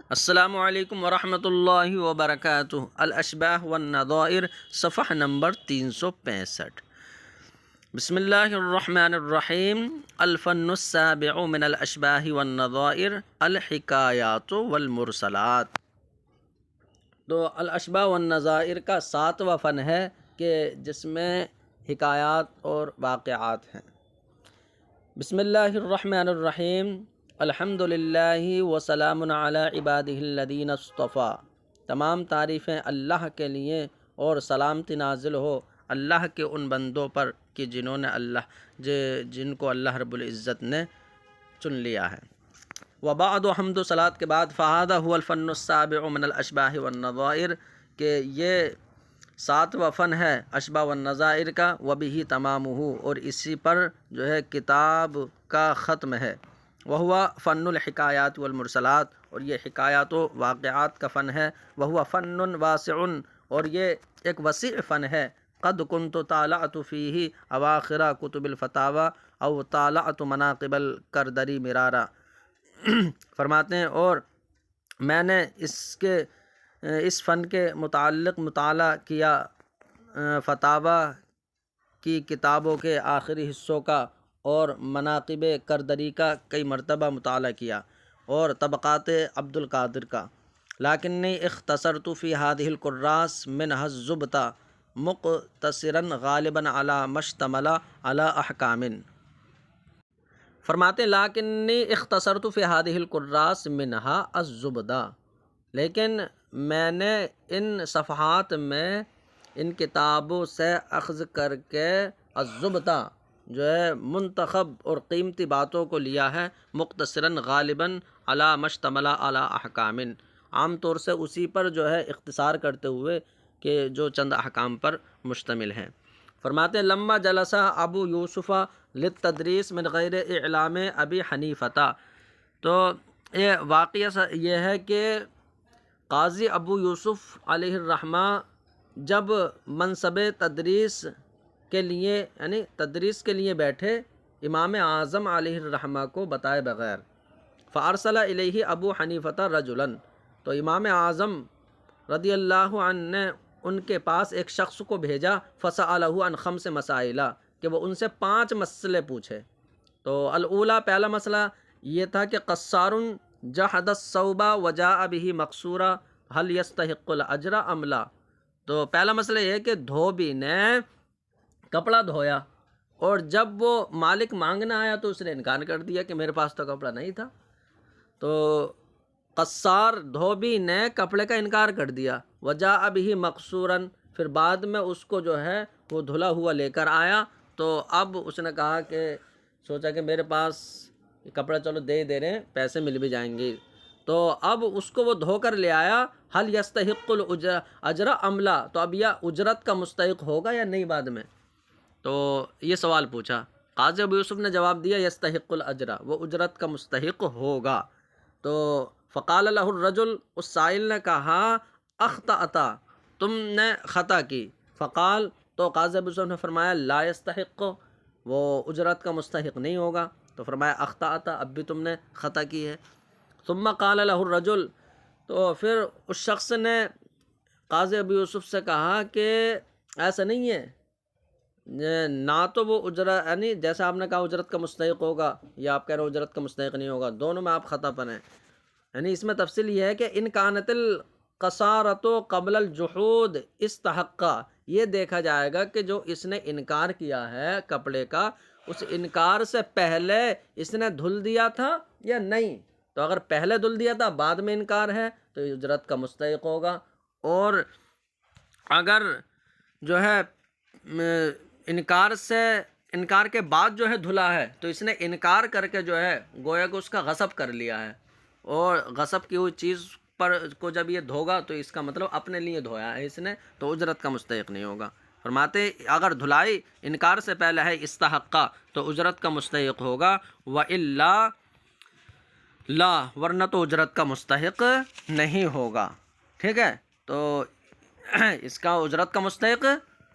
السلام علیکم ورحمۃ اللہ وبرکاتہ۔ الاشباہ والنظائر صفحہ نمبر 365۔ بسم اللہ الرحمن الرحیم۔ الفن السابع من الاشباہ والنظائر الحکایات والمرسلات۔ تو الاشباہ والنظائر کا 7واں فن ہے کہ جس میں حکایات اور واقعات ہیں۔ بسم اللہ الرحمن الرحیم۔ الحمد للہ وسلام علی عبادہ الذین اصطفیٰ۔ تمام تعریفیں اللہ کے لیے اور سلامتی نازل ہو اللہ کے ان بندوں پر کہ جن کو اللہ رب العزت نے چن لیا ہے۔ وبعد حمد و صلاۃ کے بعد فہذا هو الفن السابع من الاشباہ والنظائر، کہ یہ 7واں فن ہے اشباہ والنظائر کا، وبہ تمامہ، اور اسی پر جو ہے کتاب کا ختم ہے۔ وہو فن الحکایات والمرسلات، اور یہ حکایات و واقعات کا فن ہے۔ وہو فن واسع، اور یہ ایک وسیع فن ہے۔ قد کنت طالعت فیہ اواخر کتب الفتاوی او طالعت مناقب الکردری مرارا۔ فرماتے ہیں اور میں نے اس فن کے متعلق مطالعہ کیا، فتاوی کی کتابوں کے آخری حصوں کا اور مناقب کردری کا کئی مرتبہ مطالعہ کیا، اور طبقات عبد القادر کا۔ لیکنی اختصرت فی ہذہ الکراس منھا الزبدۃ مقتصرا غالبا علی ما اشتمل علی احکام۔ فرماتے ہیں لیکنی اختصرت فی ہذہ الکراس منھا الزبدۃ، لیکن میں نے ان صفحات میں ان کتابوں سے اخذ کر کے الزبدۃ جو ہے منتخب اور قیمتی باتوں کو لیا ہے، مختصراً غالباً علی ما اشتمل علی احکام، عام طور سے اسی پر جو ہے اختصار کرتے ہوئے کہ جو چند احکام پر مشتمل ہیں۔ فرماتے ہیں لما جلس ابو یوسف للتدریس من غیر اعلام ابی حنیفہ، تو یہ واقعہ یہ ہے کہ قاضی ابو یوسف علیہ الرحمہ جب منصب تدریس کے لیے یعنی تدریس کے لیے بیٹھے امام اعظم علیہ الرحمہ کو بتائے بغیر، فارسل الیہ ابو حنیفہ رجلا، تو امام اعظم رضی اللہ عنہ نے ان کے پاس ایک شخص کو بھیجا، فسألہ عن 5 مسائل، کہ وہ ان سے 5 مسئلے پوچھے۔ تو الاولیٰ، پہلا مسئلہ یہ تھا کہ قصار جحد الثوب وجاء به مقصورا هل يستحق الاجر ام لا، تو پہلا مسئلہ یہ ہے کہ دھوبی نے کپڑا دھویا اور جب وہ مالک مانگنا آیا تو اس نے انکار کر دیا کہ میرے پاس تو کپڑا نہیں تھا۔ تو قصار دھوبی نے کپڑے کا انکار کر دیا، وجاء به مقصورا، پھر بعد میں اس کو جو ہے وہ دھلا ہوا لے کر آیا، تو اب اس نے کہا کہ سوچا کہ میرے پاس کپڑا چلو دے رہے ہیں، پیسے مل بھی جائیں گے، تو اب اس کو وہ دھو کر لے آیا، هل يستحق الاجر ام لا، تو اب یہ اجرت کا مستحق ہوگا یا نہیں بعد میں، تو یہ سوال پوچھا۔ قاضی ابو یوسف نے جواب دیا یستحق الاجر، وہ اجرت کا مستحق ہوگا۔ تو فقال له الرجل، اس سائل نے کہا اخطأت، تم نے خطا کی۔ فقال، تو قاضی ابو یوسف نے فرمایا لا یستحق، وہ اجرت کا مستحق نہیں ہوگا۔ تو فرمایا اخطأت، اب بھی تم نے خطا کی ہے۔ ثم قال له الرجل، تو پھر اس شخص نے قاضی ابو یوسف سے کہا کہ ایسا نہیں ہے، نہ تو وہ اجرت یعنی جیسا آپ نے کہا اجرت کا مستحق ہوگا، یا آپ کہہ رہے ہو اجرت کا مستحق نہیں ہوگا، دونوں میں آپ خطا پر ہیں۔ یعنی اس میں تفصیل یہ ہے کہ ان کانت القصارۃ قبل الجحود استحق، یہ دیکھا جائے گا کہ جو اس نے انکار کیا ہے کپڑے کا، اس انکار سے پہلے اس نے دھل دیا تھا یا نہیں، تو اگر پہلے دھل دیا تھا بعد میں انکار ہے تو اجرت کا مستحق ہوگا، اور اگر جو ہے انکار کے بعد جو ہے دھلا ہے تو اس نے انکار کر کے جو ہے گویا کہ اس کا غصب کر لیا ہے، اور غصب کی ہوئی چیز پر کو جب یہ دھوگا تو اس کا مطلب اپنے لیے دھویا ہے اس نے، تو اجرت کا مستحق نہیں ہوگا۔ فرماتے اگر دھلائی انکار سے پہلے ہے استحقہ تو اجرت کا مستحق ہوگا، وَإِلَّا لا، ورنہ تو اجرت کا مستحق نہیں ہوگا۔ ٹھیک ہے، تو اس کا اجرت کا مستحق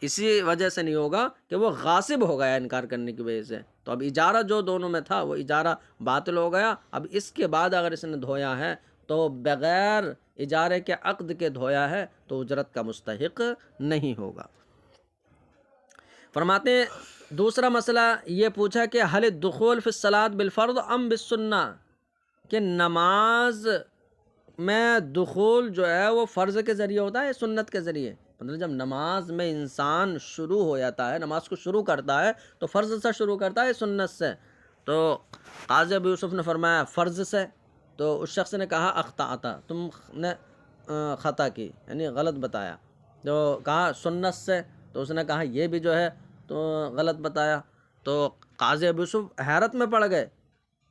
اسی وجہ سے نہیں ہوگا کہ وہ غاصب ہو گیا انکار کرنے کی وجہ سے، تو اب اجارہ جو دونوں میں تھا وہ اجارہ باطل ہو گیا۔ اب اس کے بعد اگر اس نے دھویا ہے تو بغیر اجارے کے عقد کے دھویا ہے تو اجرت کا مستحق نہیں ہوگا۔ فرماتے ہیں دوسرا مسئلہ یہ پوچھا کہ حل الدخول فی الصلاۃ بالفرض ام بالسنہ، کہ نماز میں دخول جو ہے وہ فرض کے ذریعے ہوتا ہے سنت کے ذریعے؟ مطلب جب نماز میں انسان شروع ہو جاتا ہے، نماز کو شروع کرتا ہے تو فرض سے شروع کرتا ہے سنت سے؟ تو قاضی ابو یوسف نے فرمایا فرض سے۔ تو اس شخص نے کہا اخطأت، تم نے خطا کی، یعنی غلط بتایا۔ تو کہا سنت سے، تو اس نے کہا یہ بھی جو ہے تو غلط بتایا۔ تو قاضی ابو یوسف حیرت میں پڑ گئے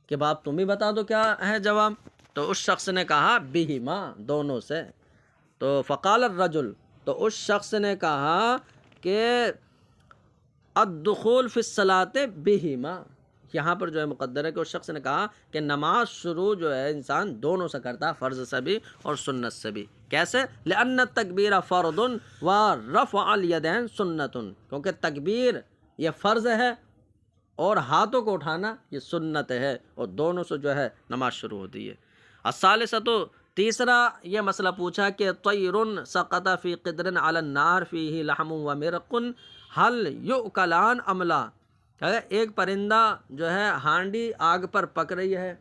کہ باپ تم ہی بتا دو کیا ہے جواب۔ تو اس شخص نے کہا بہما، دونوں سے۔ تو فقال الرجل، تو اس شخص نے کہا کہ الدخول فی الصلاۃ بہما، یہاں پر جو ہے مقدر ہے کہ اس شخص نے کہا کہ نماز شروع جو ہے انسان دونوں سے کرتا ہے، فرض سے بھی اور سنت سے بھی۔ کیسے؟ لأن التکبیر فرض ورفع الیدین سنت، کیونکہ تکبیر یہ فرض ہے اور ہاتھوں کو اٹھانا یہ سنت ہے، اور دونوں سے جو ہے نماز شروع ہوتی ہے۔ الثالثۃ، تیسرا یہ مسئلہ پوچھا کہ طیر سقط فی قدر علی النار فیہ لحم ومرق هل یؤکلان ام لا، اگر ایک پرندہ جو ہے ہانڈی آگ پر پک رہی ہے،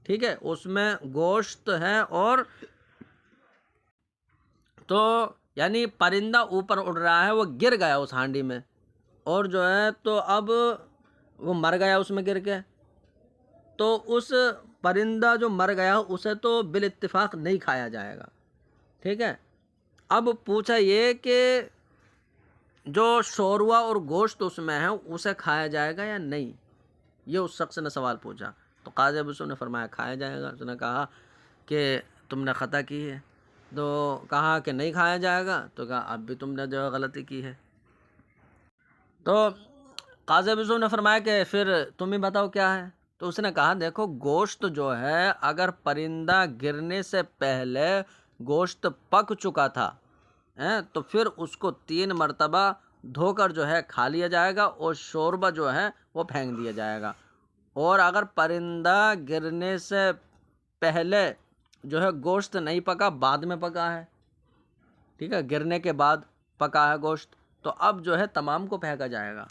ٹھیک ہے، اس میں گوشت ہے، اور تو یعنی پرندہ اوپر اڑ رہا ہے، وہ گر گیا اس ہانڈی میں، اور جو ہے تو اب وہ مر گیا اس میں گر کے، تو اس پرندہ جو مر گیا اسے تو بالاتفاق نہیں کھایا جائے گا، ٹھیک ہے۔ اب پوچھا یہ کہ جو شوروا اور گوشت اس میں ہے اسے کھایا جائے گا یا نہیں، یہ اس شخص نے سوال پوچھا۔ تو قاضی ابو یوسف نے فرمایا کھایا جائے گا۔ اس نے کہا کہ تم نے خطا کی ہے، تو کہا کہ نہیں کھایا جائے گا، تو کہا اب بھی تم نے جو ہے غلطی کی ہے۔ تو قاضی ابو یوسف نے فرمایا کہ پھر تم ہی بتاؤ کیا ہے۔ تو اس نے کہا دیکھو گوشت جو ہے اگر پرندہ گرنے سے پہلے گوشت پک چکا تھا تو پھر اس کو 3 مرتبہ دھو کر جو ہے کھا لیا جائے گا، اور شوربہ جو ہے وہ پھینک دیا جائے گا۔ اور اگر پرندہ گرنے سے پہلے جو ہے گوشت نہیں پکا، بعد میں پکا ہے، ٹھیک ہے، گرنے کے بعد پکا ہے گوشت، تو اب جو ہے تمام کو پھینکا جائے گا۔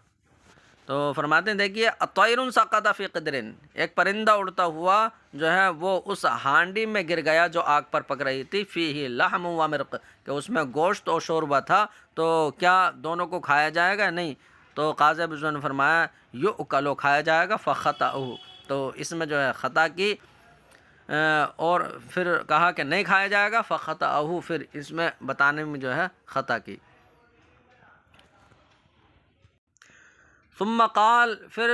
تو فرماتے ہیں دیکھیے طیر سقط فی قدر، ایک پرندہ اڑتا ہوا جو ہے وہ اس ہانڈی میں گر گیا جو آگ پر پک رہی تھی، فیہ لحم و مرق، کہ اس میں گوشت اور شوربہ تھا، تو کیا دونوں کو کھایا جائے گا؟ نہیں۔ تو قاضی ابو یوسف نے فرمایا یؤکل، کھایا جائے گا، فخطأ، تو اس میں جو ہے خطا کی، اور پھر کہا کہ نہیں کھایا جائے گا، فخطأ، پھر اس میں بتانے میں جو ہے خطا کی۔ ثم قال، پھر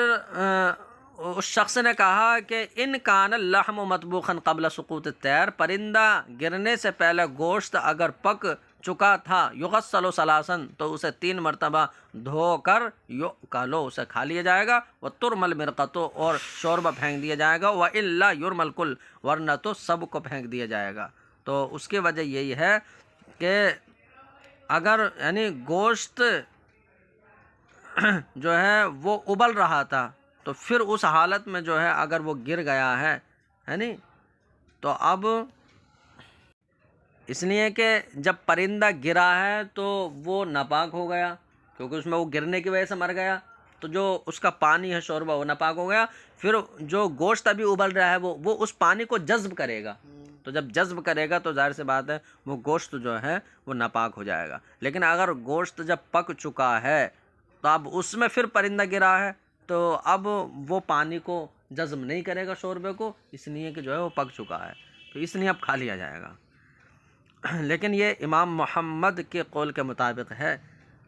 اس شخص نے کہا کہ ان کان اللحم مطبوخا قبل سقوط الطیر، پرندہ گرنے سے پہلے گوشت اگر پک چکا تھا، یغسل ثلاثا، تو اسے 3 مرتبہ دھو کر یؤکل، اسے کھا لیا جائے گا، وترمى المرقة، اور شوربہ پھینک دیا جائے گا، والا یرمى الکل، ورنہ تو سب کو پھینک دیا جائے گا۔ تو اس کی وجہ یہی ہے کہ اگر یعنی گوشت جو ہے وہ ابل رہا تھا، تو پھر اس حالت میں جو ہے اگر وہ گر گیا ہے نہیں، تو اب اس لیے کہ جب پرندہ گرا ہے تو وہ ناپاک ہو گیا، کیونکہ اس میں وہ گرنے کی وجہ سے مر گیا، تو جو اس کا پانی ہے شوربہ وہ ناپاک ہو گیا، پھر جو گوشت ابھی ابل رہا ہے وہ اس پانی کو جذب کرے گا، تو جب جذب کرے گا تو ظاہر سی بات ہے وہ گوشت جو ہے وہ ناپاک ہو جائے گا۔ لیکن اگر گوشت جب پک چکا ہے تو اب اس میں پھر پرندہ گرا ہے، تو اب وہ پانی کو جذب نہیں کرے گا شوربے کو، اس لیے کہ جو ہے وہ پک چکا ہے، تو اس لیے اب کھا لیا جائے گا۔ لیکن یہ امام محمد کے قول کے مطابق ہے۔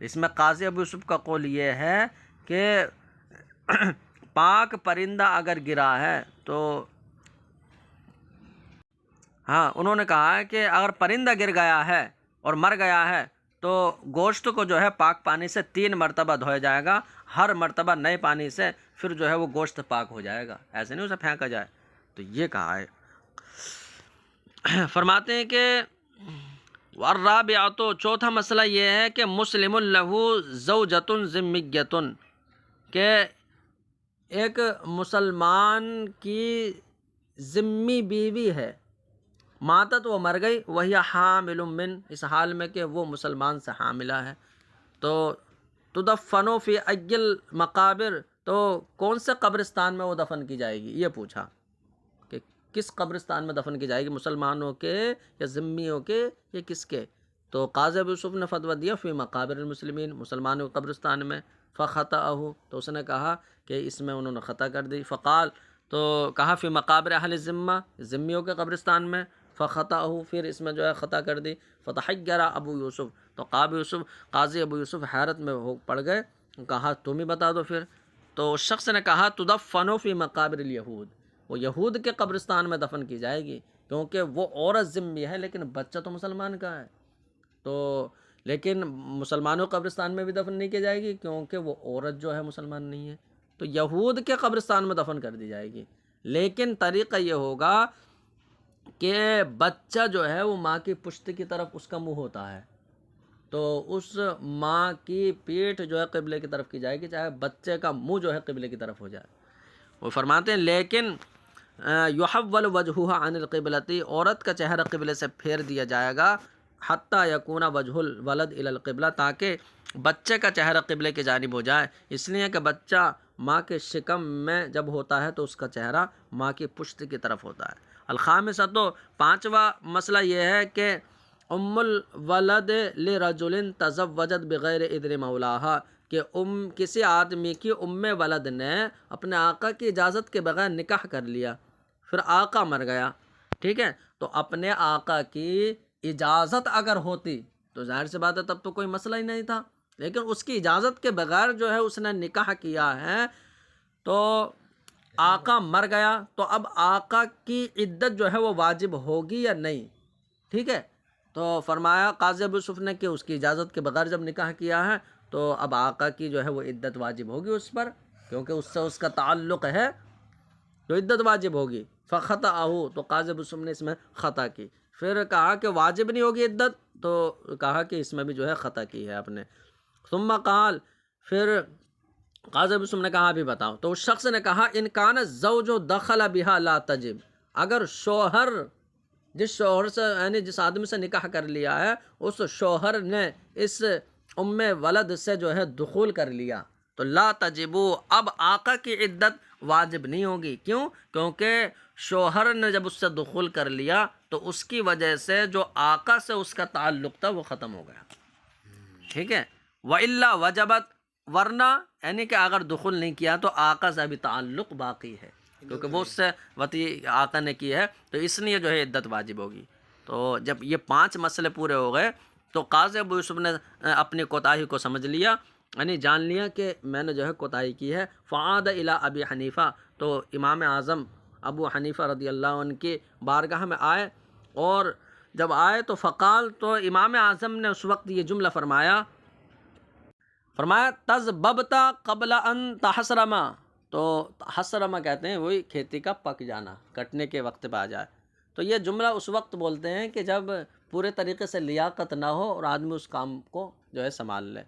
اس میں قاضی ابو یوسف کا قول یہ ہے کہ پاک پرندہ اگر گرا ہے تو ہاں انہوں نے کہا ہے کہ اگر پرندہ گر گیا ہے اور مر گیا ہے تو گوشت کو جو ہے پاک پانی سے 3 مرتبہ دھویا جائے گا، ہر مرتبہ نئے پانی سے، پھر جو ہے وہ گوشت پاک ہو جائے گا، ایسے نہیں اسے پھینکا جائے۔ تو یہ کہا ہے۔ فرماتے ہیں کہ والرابعۃ، چوتھا مسئلہ یہ ہے کہ مسلم لہ زوجۃ ذمیۃ، کہ ایک مسلمان کی ذمی بیوی ہے، ماتت وہ مر گئی، وہی حامل من، اس حال میں کہ وہ مسلمان سے حاملہ ہے، تو تدفن فی ای المقابر، تو کون سے قبرستان میں وہ دفن کی جائے گی، یہ پوچھا کہ کس قبرستان میں دفن کی جائے گی، مسلمانوں کے یا ذمیوں کے یا کس کے؟ تو قاضی ابو یوسف نے فتویٰ دیا فی مقابر المسلمین، مسلمانوں کے قبرستان میں، فخطأہ، تو اس نے کہا کہ اس میں انہوں نے خطا کر دی، فقال، تو کہا فی مقابر اہل ذمہ، ذمیوں کے قبرستان میں، فخطأہ، پھر اس میں جو ہے خطا کر دی، فتحیر ابو یوسف، تو قاضی ابو یوسف حیرت میں پڑ گئے، کہا تم ہی بتا دو پھر۔ تو اس شخص نے کہا تدفن فی مقابر الیہود، وہ یہود کے قبرستان میں دفن کی جائے گی، کیونکہ وہ عورت ذمی ہے لیکن بچہ تو مسلمان کا ہے، تو لیکن مسلمانوں قبرستان میں بھی دفن نہیں کی جائے گی کیونکہ وہ عورت جو ہے مسلمان نہیں ہے، تو یہود کے قبرستان میں دفن کر دی جائے گی، لیکن طریقہ یہ ہوگا کہ بچہ جو ہے وہ ماں کی پشت کی طرف اس کا منہ ہوتا ہے، تو اس ماں کی پیٹھ جو ہے قبلے کی طرف کی جائے گی، چاہے بچے کا منہ جو ہے قبلے کی طرف ہو جائے۔ وہ فرماتے ہیں لیکن یحول وجہہ عن القبلۃ، عورت کا چہرہ قبلے سے پھیر دیا جائے گا، حتیٰ یکون وجہ الولد الی القبلہ، تاکہ بچے کا چہرہ قبلے کی جانب ہو جائے، اس لیے کہ بچہ ماں کے شکم میں جب ہوتا ہے تو اس کا چہرہ ماں کی پشت کی طرف ہوتا ہے۔ الخامسہ، تو پانچواں مسئلہ یہ ہے کہ ام الولد لرجل تزوجت بغیر اذن مولاہا، کہ کسی آدمی کی ام ولد نے اپنے آقا کی اجازت کے بغیر نکاح کر لیا، پھر آقا مر گیا، ٹھیک ہے، تو اپنے آقا کی اجازت اگر ہوتی تو ظاہر سی بات ہے تب تو کوئی مسئلہ ہی نہیں تھا، لیکن اس کی اجازت کے بغیر جو ہے اس نے نکاح کیا ہے، تو آقا مر گیا، تو اب آقا کی عدت جو ہے وہ واجب ہوگی یا نہیں، ٹھیک ہے، تو فرمایا قاضی ابو یوسف نے کہ اس کی اجازت کے بغیر جب نکاح کیا ہے تو اب آقا کی جو ہے وہ عدت واجب ہوگی اس پر، کیونکہ اس سے اس کا تعلق ہے، تو عدت واجب ہوگی۔ فخطأہ، تو قاضی ابو یوسف نے اس میں خطا کی، پھر کہا کہ واجب نہیں ہوگی عدت، تو کہا کہ اس میں بھی جو ہے خطا کی ہے آپ نے۔ ثم قال، پھر قاضی ابو یوسف نے کہا بھی بتاؤ، تو اس شخص نے کہا ان کان الزوج دخل بها لا تجب، اگر شوہر، جس شوہر سے یعنی جس آدمی سے نکاح کر لیا ہے اس شوہر نے اس ام ولد سے جو ہے دخول کر لیا تو لا تجبو، اب آقا کی عدت واجب نہیں ہوگی، کیوں؟ کیونکہ شوہر نے جب اس سے دخول کر لیا تو اس کی وجہ سے جو آقا سے اس کا تعلق تھا وہ ختم ہو گیا، ٹھیک ہے، وَإِلَّا وَجَبَتْ، ورنہ یعنی کہ اگر دخول نہیں کیا تو آقا سے بھی تعلق باقی ہے، کیونکہ وہ اس سے وطی آقا نے کی ہے، تو اس لیے جو ہے عدت واجب ہوگی۔ تو جب یہ 5 مسئلے پورے ہو گئے تو قاضی ابو یوسف نے اپنی کوتاہی کو سمجھ لیا، یعنی جان لیا کہ میں نے جو ہے کوتاہی کی ہے، فعاد الی ابی حنیفہ، تو امام اعظم ابو حنیفہ رضی اللہ عنہ کی بارگاہ میں آئے، اور جب آئے تو فقال، تو امام اعظم نے اس وقت یہ جملہ فرمایا تذببتا قبل ان تحسرما، تو حسرما کہتے ہیں وہی کھیتی کا پک جانا، کٹنے کے وقت پہ آ جائے، تو یہ جملہ اس وقت بولتے ہیں کہ جب پورے طریقے سے لیاقت نہ ہو اور آدمی اس کام کو جو ہے سنبھال لے،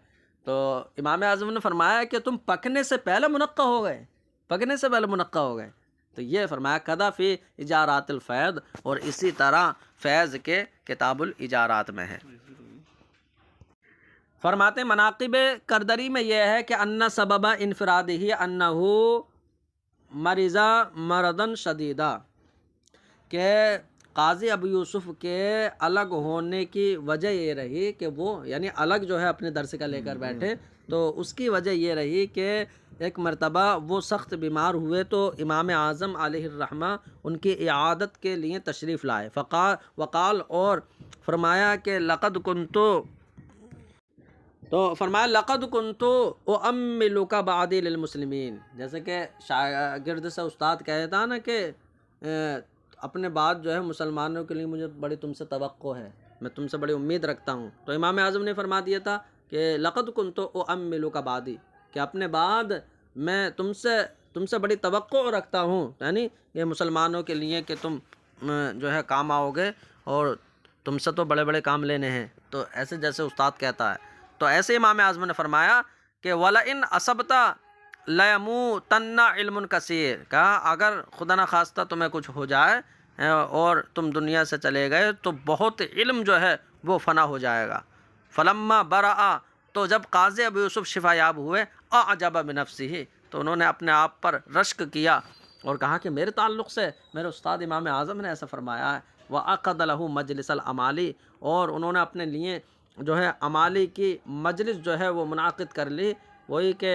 تو امام اعظم نے فرمایا کہ تم پکنے سے پہلے منقع ہو گئے، پکنے سے پہلے منقع ہو گئے، تو یہ فرمایا کدا فی اجارات الفیض، اور اسی طرح فیض کے کتاب الاجارات میں ہے۔ فرماتے ہیں مناقب کردری میں یہ ہے کہ ان سبب انفراد ہی انہ مریضہ مردن شدیدہ، کہ قاضی ابو یوسف کے الگ ہونے کی وجہ یہ رہی کہ وہ یعنی الگ جو ہے اپنے درس کا لے کر بیٹھے، تو اس کی وجہ یہ رہی کہ ایک مرتبہ وہ سخت بیمار ہوئے تو امام اعظم علیہ الرحمہ ان کی اعادت کے لیے تشریف لائے، وقال، اور فرمایا کہ لقد کنتو، تو فرمایا لقد کنتو اؤملک بعدی للمسلمین، جیسے کہ شاگرد سے استاد کہتا نا کہ اپنے بعد جو ہے مسلمانوں کے لیے مجھے بڑی تم سے توقع ہے، میں تم سے بڑی امید رکھتا ہوں، تو امام اعظم نے فرما دیا تھا کہ لقد کنتو اؤملک بعدی، کہ اپنے بعد میں تم سے بڑی توقع رکھتا ہوں، یعنی یہ مسلمانوں کے لیے کہ تم جو ہے کام آؤ گے اور تم سے تو بڑے بڑے کام لینے ہیں، تو ایسے جیسے استاد کہتا ہے، تو ایسے امام اعظم نے فرمایا کہ وَلَئِنْ أَصَبْتَ لَيَمُوتَنَّ عِلْمٌ كَثِيرٌ، کہا اگر خدا نخواستہ تمہیں کچھ ہو جائے اور تم دنیا سے چلے گئے تو بہت علم جو ہے وہ فنا ہو جائے گا۔ فلما برآ، تو جب قاضی ابو یوسف شفا یاب ہوئے، اعجب بنفسہ، تو انہوں نے اپنے آپ پر رشک کیا اور کہا کہ میرے تعلق سے میرے استاد امام اعظم نے ایسا فرمایا ہے۔ وعقد له مجلس الامالی، اور انہوں نے اپنے لیے جو ہے امالی کی مجلس جو ہے وہ منعقد کر لی۔ وہی کہ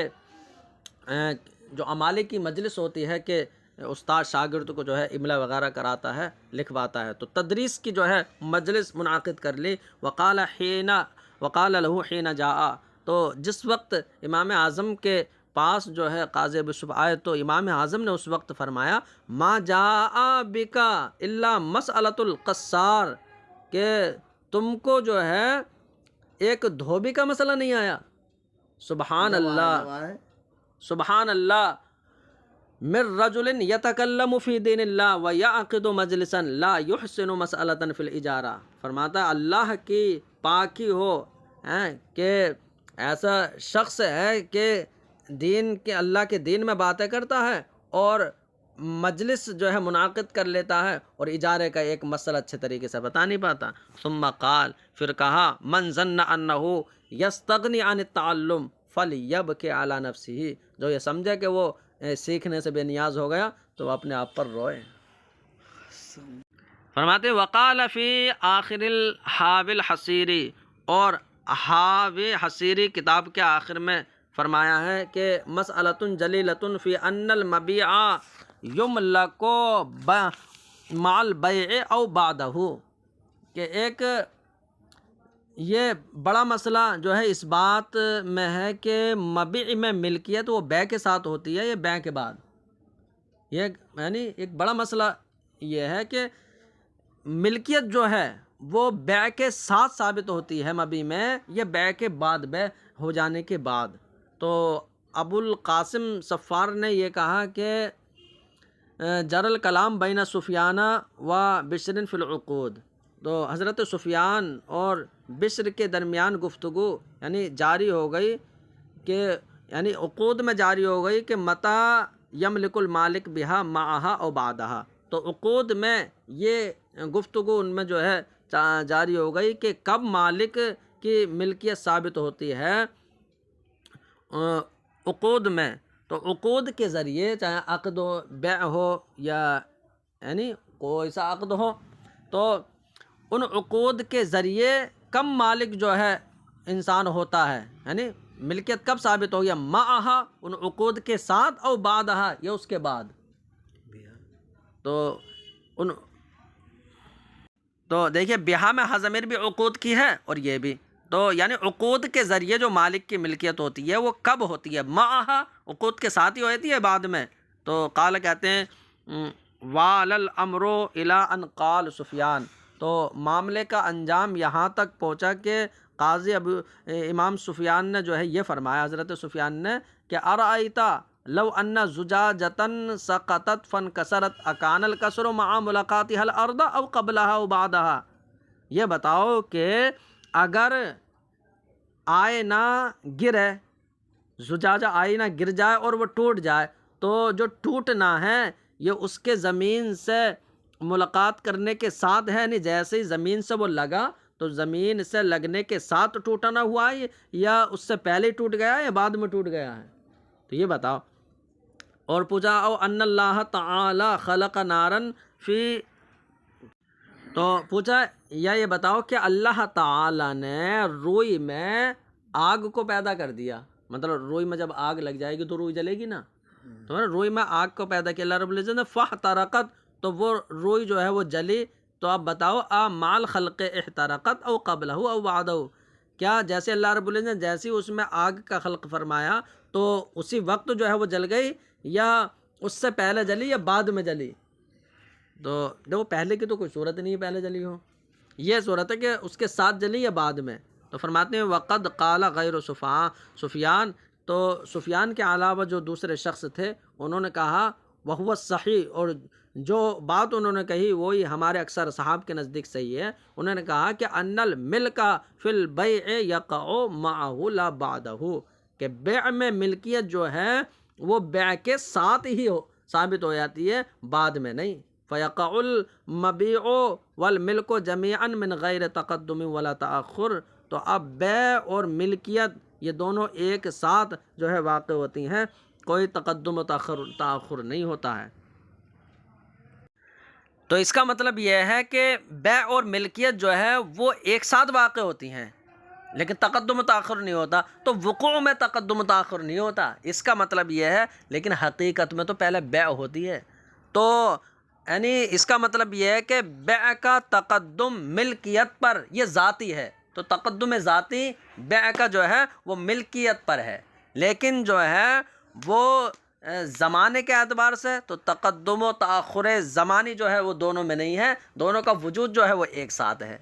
جو امالی کی مجلس ہوتی ہے کہ استاد شاگرد کو جو ہے املا وغیرہ کراتا ہے، لکھواتا ہے، تو تدریس کی جو ہے مجلس منعقد کر لی۔ وقال له حین جاء، تو جس وقت امام اعظم کے پاس جو ہے قاضی ابو یوسف آئے تو امام اعظم نے اس وقت فرمایا ما جاء بکا الا مسألۃ القصار، کہ تم کو جو ہے ایک دھوبی کا مسئلہ نہیں آیا۔ سبحان اللہ، سبحان اللہ، من رجل یتکلم فی دین اللہ ویعقد مجلسا لا یحسن مسئلۃ فی الاجارہ، فرماتا ہے اللہ کی پاکی ہو کہ ایسا شخص ہے کہ دین کے اللہ کے دین میں باتیں کرتا ہے اور مجلس جو ہے منعقد کر لیتا ہے اور اجارے کا ایک مسئلہ اچھے طریقے سے بتا نہیں پاتا۔ ثم قال، پھر کہا من ظن انہ یستغنی عن التعلم فلیبکی علی نفسہ، جو یہ سمجھے کہ وہ سیکھنے سے بے نیاز ہو گیا تو وہ اپنے آپ پر روئے۔ فرماتے وقال فی آخر الحاوی الحصیری، اور حاوی حصیری کتاب کے آخر میں فرمایا ہے کہ مسئلۃ جلیلۃ فی ان المبیع یملک مع البیع او بعدہ، کہ ایک یہ بڑا مسئلہ جو ہے اس بات میں ہے کہ مبیع میں ملکیت وہ بیع کے ساتھ ہوتی ہے یا بیع کے بعد۔ یہ یعنی ایک بڑا مسئلہ یہ ہے کہ ملکیت جو ہے وہ بیع کے ساتھ ثابت ہوتی ہے مبیع میں یا بیع کے بعد، بیع ہو جانے کے بعد۔ تو ابو القاسم صفار نے یہ کہا کہ جر الکلام بین سفیان و بشر فی العقود، تو حضرت سفیان اور بشر کے درمیان گفتگو یعنی جاری ہو گئی کہ یعنی عقود میں جاری ہو گئی کہ متا یملک المالک بہا معہا او بعدہا، تو عقود میں یہ گفتگو ان میں جو ہے جاری ہو گئی کہ کب مالک کی ملکیت ثابت ہوتی ہے عقود میں۔ تو عقود کے ذریعے چاہے عقد و بیع ہو یا یعنی کوئی سا عقد ہو، تو ان عقود کے ذریعے کم مالک جو ہے انسان ہوتا ہے، یعنی ملکیت کب ثابت ہو گیا، معہا ان عقود کے ساتھ، او بعدہا یا اس کے بعد۔ تو دیکھیے بیہا میں ہا ضمیر بھی عقود کی ہے اور یہ بھی، تو یعنی عقود کے ذریعے جو مالک کی ملکیت ہوتی ہے وہ کب ہوتی ہے، معہا عقود کے ساتھ ہی ہوتی ہے بعد میں۔ تو قال کہتے ہیں وَعَلَى الْأَمْرُ إِلَىٰ أَنْ قَالَ سفیان، تو معاملے کا انجام یہاں تک پہنچا کہ قاضی امام سفیان نے جو ہے یہ فرمایا، حضرت سفیان نے، کہ ارأیت لو ان زجاجة سقطت فانکسرت اکان الکسر مع ملاقاتها الارض او قبلها او بعدها، یہ بتاؤ کہ اگر آئینہ گرے، زجاجہ آئینہ گر جائے اور وہ ٹوٹ جائے، تو جو ٹوٹنا ہے یہ اس کے زمین سے ملاقات کرنے کے ساتھ ہے، نہیں جیسے ہی زمین سے وہ لگا تو زمین سے لگنے کے ساتھ ٹوٹنا ہوا ہے یا اس سے پہلے ٹوٹ گیا ہے یا بعد میں ٹوٹ گیا ہے، تو یہ بتاؤ۔ اور پوچھا او ان اللہ تعالی خلق نارن فی، تو پوچھا یا یہ بتاؤ کہ اللہ تعالی نے روئی میں آگ کو پیدا کر دیا، مطلب روئی میں جب آگ لگ جائے گی تو روئی جلے گی نا، تو روئی میں آگ کو پیدا کیا اللہ رب العزت نے، فاحترقت، تو وہ روئی جو ہے وہ جلی، تو آپ بتاؤ مال خلق احترقت او قبلہ او بعدہ، کیا جیسے اللہ رب العزت نے جیسے اس میں آگ کا خلق فرمایا تو اسی وقت جو ہے وہ جل گئی یا اس سے پہلے جلی یا بعد میں جلی؟ تو دیکھو پہلے کی تو کوئی صورت نہیں ہے پہلے جلی ہو، یہ صورت ہے کہ اس کے ساتھ جلی یا بعد میں۔ تو فرماتے ہیں وقد قال غیر سفیان، تو سفیان کے علاوہ جو دوسرے شخص تھے انہوں نے کہا وہو صحیح، اور جو بات انہوں نے کہی وہی ہمارے اکثر صحاب کے نزدیک صحیح ہے، انہوں نے کہا کہ ان الملک فی البیع یقع معہ لا بعدہ، کہ بیع میں ملکیت جو ہے وہ بیع کے ساتھ ہی ثابت ہو جاتی ہے، بعد میں نہیں۔ فیقع المبیع والملک جمیعا من غیر تقدم ولا تأخر، تو اب بیع اور ملکیت یہ دونوں ایک ساتھ جو ہے واقع ہوتی ہیں، کوئی تقدم و تاخر نہیں ہوتا ہے۔ تو اس کا مطلب یہ ہے کہ بیع اور ملکیت جو ہے وہ ایک ساتھ واقع ہوتی ہیں لیکن تقدم و تاخر نہیں ہوتا، تو وقوع میں تقدم و تاخر نہیں ہوتا، اس کا مطلب یہ ہے۔ لیکن حقیقت میں تو پہلے بیع ہوتی ہے، تو یعنی اس کا مطلب یہ ہے کہ بیع کا تقدم ملکیت پر یہ ذاتی ہے، تو تقدم ذاتی بیع کا جو ہے وہ ملکیت پر ہے، لیکن جو ہے وہ زمانے کے اعتبار سے تو تقدم و تاخر زمانی جو ہے وہ دونوں میں نہیں ہے، دونوں کا وجود جو ہے وہ ایک ساتھ ہے۔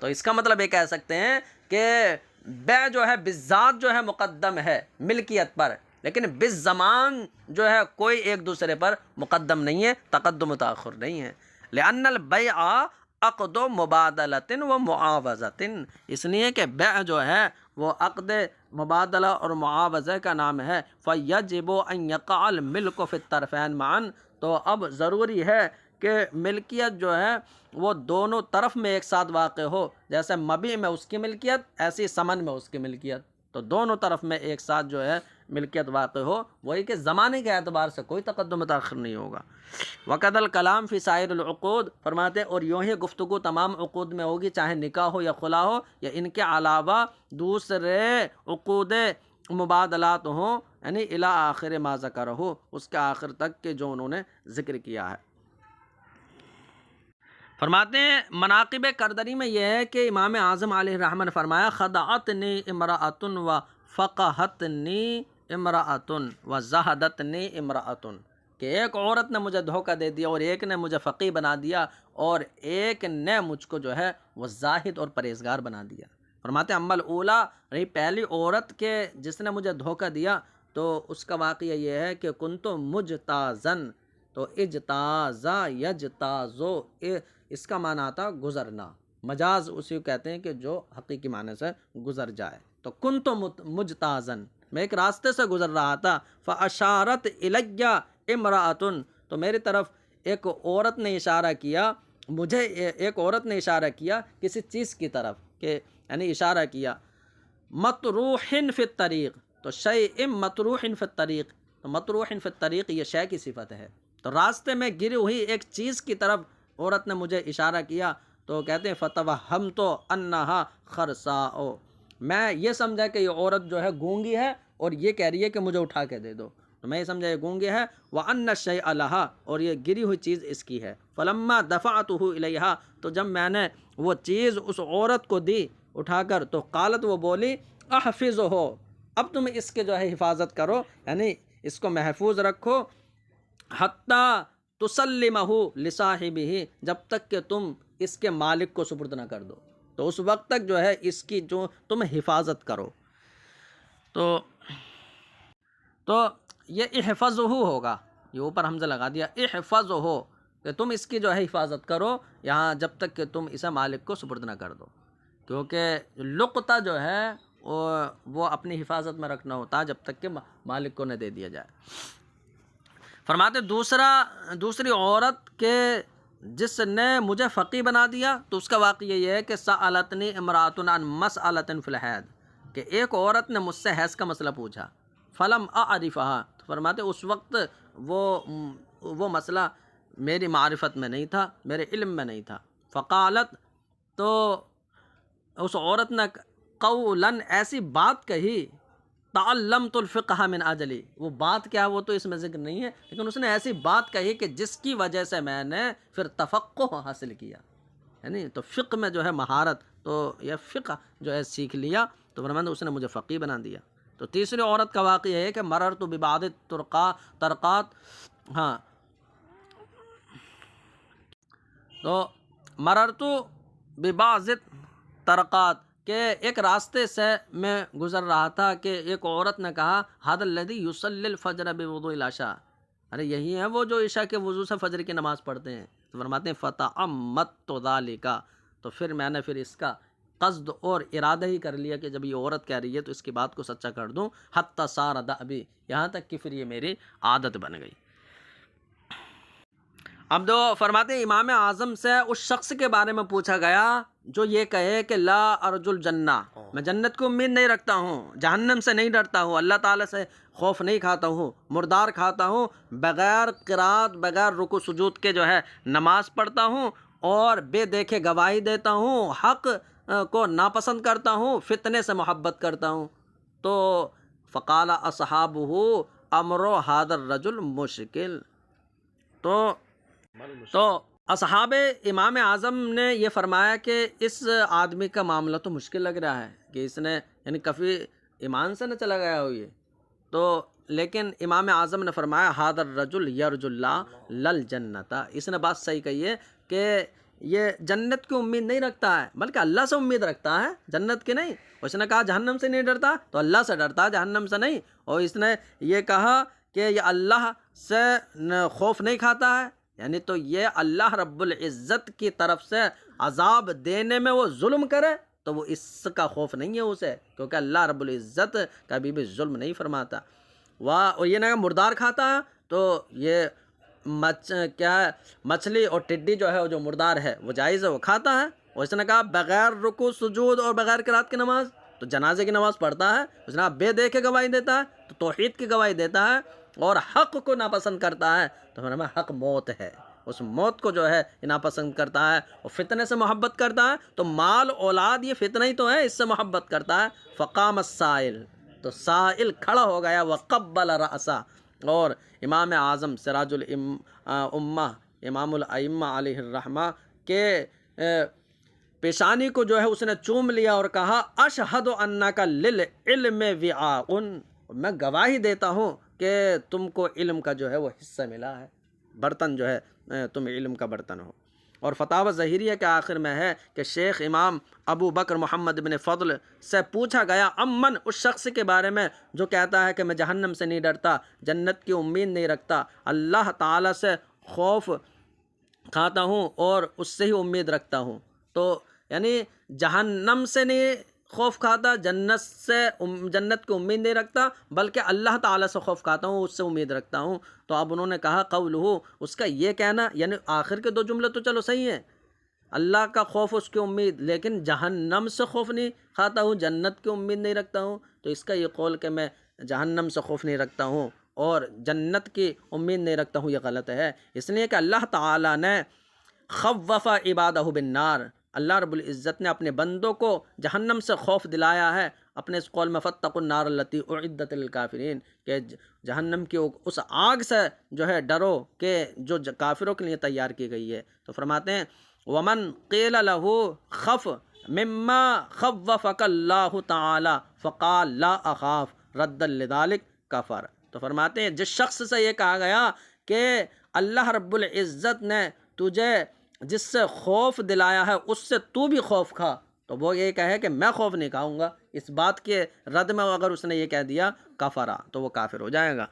تو اس کا مطلب یہ کہہ سکتے ہیں کہ بیع جو ہے بالذات جو ہے مقدم ہے ملکیت پر، لیکن بالزمان جو ہے کوئی ایک دوسرے پر مقدم نہیں ہے، تقدم و تاخر نہیں ہے۔ لأن البیع عقد مبادلۃ و معاوضۃ، اس لیے کہ بیع جو ہے وہ عقد مبادلہ اور معاوضہ کا نام ہے۔ فیجب ان یقع الملک فی الطرفین معا، تو اب ضروری ہے کہ ملکیت جو ہے وہ دونوں طرف میں ایک ساتھ واقع ہو، جیسے مبیع میں اس کی ملکیت ایسی ثمن میں اس کی ملکیت، تو دونوں طرف میں ایک ساتھ جو ہے ملکیت واقع ہو، وہی کہ زمانے کے اعتبار سے کوئی تقدم و تاخر نہیں ہوگا۔ وقد الکلام فی سائر العقود، فرماتے اور یوں ہی گفتگو تمام عقود میں ہوگی، چاہے نکاح ہو یا خلا ہو یا ان کے علاوہ دوسرے عقود مبادلات ہوں، یعنی الی آخر ما ذکر ہو، اس کے آخر تک کے جو انہوں نے ذکر کیا ہے۔ فرماتے ہیں مناقب کردری میں یہ ہے کہ امام اعظم علیہ الرحمہ نے فرمایا خدعتنی امرأۃ و فقہتنی امرأۃ و زہدتنی امرأۃ، کہ ایک عورت نے مجھے دھوکہ دے دیا اور ایک نے مجھے فقیہ بنا دیا اور ایک نے مجھ کو جو ہے وہ زاہد اور پرہیزگار بنا دیا۔ فرماتے ہیں اما الاولی، رہی پہلی عورت کے جس نے مجھے دھوکہ دیا، تو اس کا واقعہ یہ ہے کہ کنت مجتازن، تو اجتازا یجتازو، اس کا معنی آتا گزرنا، مجاز اسی کو کہتے ہیں کہ جو حقیقی معنی سے گزر جائے۔ تو کنت مجتازن، میں ایک راستے سے گزر رہا تھا، فاشارت الی امرأۃ، تو میری طرف ایک عورت نے اشارہ کیا، مجھے ایک عورت نے اشارہ کیا کسی چیز کی طرف، کہ یعنی اشارہ کیا مطروح فی الطریق، تو شیء مطروح فی الطریق، تو مطروح فی الطریق یہ شے کی صفت ہے، تو راستے میں گری ہوئی ایک چیز کی طرف عورت نے مجھے اشارہ کیا، تو کہتے ہیں فتوہمت انہا خرساء، میں یہ سمجھا کہ یہ عورت جو ہے گونگی ہے اور یہ کہہ رہی ہے کہ مجھے اٹھا کے دے دو، تو میں یہ سمجھا یہ گونگی ہے، وَأَنَّ الشَّيْءَ لَهَا، اور یہ گری ہوئی چیز اس کی ہے، فَلَمَّا دَفَعْتُهُ إِلَيْهَا، تو جب میں نے وہ چیز اس عورت کو دی اٹھا کر، تو قالت، وہ بولی احفظه، اب تم اس کے جو ہے حفاظت کرو، یعنی اس کو محفوظ رکھو، حتیٰ تسلمہ لصاحبہ، جب تک کہ تم اس کے مالک کو سپرد نہ کر دو، تو اس وقت تک جو ہے اس کی جو تم حفاظت کرو۔ تو یہ احفظہ ہوگا، یہ اوپر حمزہ لگا دیا، احفظہ، کہ تم اس کی جو ہے حفاظت کرو یہاں جب تک کہ تم اسے مالک کو سپرد نہ کر دو، کیونکہ لقطہ جو ہے وہ اپنی حفاظت میں رکھنا ہوتا ہے جب تک کہ مالک کو نہ دے دیا جائے۔ فرماتے دوسری عورت کے جس نے مجھے فقیہ بنا دیا، تو اس کا واقعہ یہ ہے کہ سألتنی امرأۃ عن مسألۃ فی الحیض، کہ ایک عورت نے مجھ سے حیض کا مسئلہ پوچھا، فلم اعرفہا، تو فرماتے اس وقت وہ مسئلہ میری معرفت میں نہیں تھا، میرے علم میں نہیں تھا، فقالت، تو اس عورت نے قولاً ایسی بات کہی، تعلمت الفقہ من اجلی، وہ بات کیا وہ تو اس میں ذکر نہیں ہے، لیکن اس نے ایسی بات کہی کہ جس کی وجہ سے میں نے پھر تفقہ حاصل کیا، یعنی تو فقہ میں جو ہے مہارت، تو یہ فقہ جو ہے سیکھ لیا، تو فرماتے اس نے مجھے فقیہ بنا دیا۔ تو تیسری عورت کا واقعہ ہے کہ مررت ببعض طرقات، ہاں، تو مررت ببعض طرقات، کہ ایک راستے سے میں گزر رہا تھا کہ ایک عورت نے کہا ھذا الذی یصلی الفجر بوضوء العشاء، ارے یہی ہے وہ جو عشاء کے وضو سے فجر کی نماز پڑھتے ہیں، تو فرماتے ہیں فتعمدت ذلک، تو پھر میں نے اس کا قصد اور ارادہ ہی کر لیا کہ جب یہ عورت کہہ رہی ہے تو اس کی بات کو سچا کر دوں، حتی صار دأبی، یہاں تک کہ پھر یہ میری عادت بن گئی۔ اب تو فرماتے ہیں امام اعظم سے اس شخص کے بارے میں پوچھا گیا جو یہ کہے کہ لا ارجو الجنہ، میں جنت کو امید نہیں رکھتا ہوں، جہنم سے نہیں ڈرتا ہوں، اللہ تعالیٰ سے خوف نہیں کھاتا ہوں، مردار کھاتا ہوں، بغیر قرات بغیر رکوع سجود کے جو ہے نماز پڑھتا ہوں، اور بے دیکھے گواہی دیتا ہوں، حق کو ناپسند کرتا ہوں، فتنے سے محبت کرتا ہوں۔ تو فقال اصحابہ امر ھذا الرجل مشکل، تو اصحاب امام اعظم نے یہ فرمایا کہ اس آدمی کا معاملہ تو مشکل لگ رہا ہے کہ اس نے یعنی کافی ایمان سے نہ چلا گیا ہو یہ تو، لیکن امام اعظم نے فرمایا ھذا الرجل یرجو اللہ لل جنت، اس نے بات صحیح کہی ہے کہ یہ جنت کی امید نہیں رکھتا ہے بلکہ اللہ سے امید رکھتا ہے، جنت کی نہیں۔ اس نے کہا جہنم سے نہیں ڈرتا تو اللہ سے ڈرتا ہے، جہنم سے نہیں۔ اور اس نے یہ کہا کہ یہ اللہ سے خوف نہیں کھاتا ہے، یعنی تو یہ اللہ رب العزت کی طرف سے عذاب دینے میں وہ ظلم کرے تو وہ اس کا خوف نہیں ہے اسے، کیونکہ اللہ رب العزت کبھی بھی ظلم نہیں فرماتا۔ اور یہ نہ مردار کھاتا ہے تو یہ کیا ہے، مچھلی اور ٹڈی جو ہے وہ جو مردار ہے وہ جائز ہے، وہ کھاتا ہے۔ اور اس نے کہا بغیر رکوع سجود اور بغیر قرات کی نماز، تو جنازے کی نماز پڑھتا ہے، اس نے کہا بے دیکھے گواہی دیتا ہے تو توحید کی گواہی دیتا ہے، اور حق کو ناپسند کرتا ہے تو ہمیں حق موت ہے، اس موت کو جو ہے ناپسند کرتا ہے، اور فتنے سے محبت کرتا ہے تو مال اولاد یہ فتنہ ہی تو ہے، اس سے محبت کرتا ہے۔ فقام السائل، تو سائل کھڑا ہو گیا، وقبل رأسہ، اور امام اعظم سراج الامہ امام الائمہ علیہ الرحمہ کے پیشانی کو جو ہے اس نے چوم لیا اور کہا اشہد انک للعلم وعاء، میں گواہی دیتا ہوں کہ تم کو علم کا جو ہے وہ حصہ ملا ہے، برتن جو ہے تم علم کا برتن ہو۔ اور فتاوی ظہیریہ کے آخر میں ہے کہ شیخ امام ابو بکر محمد بن فضل سے پوچھا گیا امن، اس شخص کے بارے میں جو کہتا ہے کہ میں جہنم سے نہیں ڈرتا، جنت کی امید نہیں رکھتا، اللہ تعالیٰ سے خوف کھاتا ہوں اور اس سے ہی امید رکھتا ہوں، تو یعنی جہنم سے نہیں خوف کھاتا، جنت کی امید نہیں رکھتا، بلکہ اللہ تعالیٰ سے خوف کھاتا ہوں، اس سے امید رکھتا ہوں۔ تو اب انہوں نے کہا قولہ، اس کا یہ کہنا، یعنی آخر کے دو جملے تو چلو صحیح ہیں، اللہ کا خوف اس کی امید، لیکن جہنم سے خوف نہیں کھاتا ہوں، جنت کی امید نہیں رکھتا ہوں، تو اس کا یہ قول کہ میں جہنم سے خوف نہیں رکھتا ہوں اور جنت کی امید نہیں رکھتا ہوں، یہ غلط ہے، اس لیے کہ اللہ تعالیٰ نے خوف عبادہ بالنار، اللہ رب العزت نے اپنے بندوں کو جہنم سے خوف دلایا ہے اپنے اس قول میں فاتقوا النار التی اعدت للکافرین، کہ جہنم کی اس آگ سے جو ہے ڈرو کہ جو کافروں کے لیے تیار کی گئی ہے۔ تو فرماتے ہیں ومن قیل له خف مما خوفک اللہ تعالی فقال لا اخاف ردا لذلک کفر، تو فرماتے ہیں جس شخص سے یہ کہا گیا کہ اللہ رب العزت نے تجھے جس سے خوف دلایا ہے اس سے تو بھی خوف کھا، تو وہ یہ کہے کہ میں خوف نہیں کھاؤں گا، اس بات کے رد میں اگر اس نے یہ کہہ دیا کفرا، تو وہ کافر ہو جائے گا۔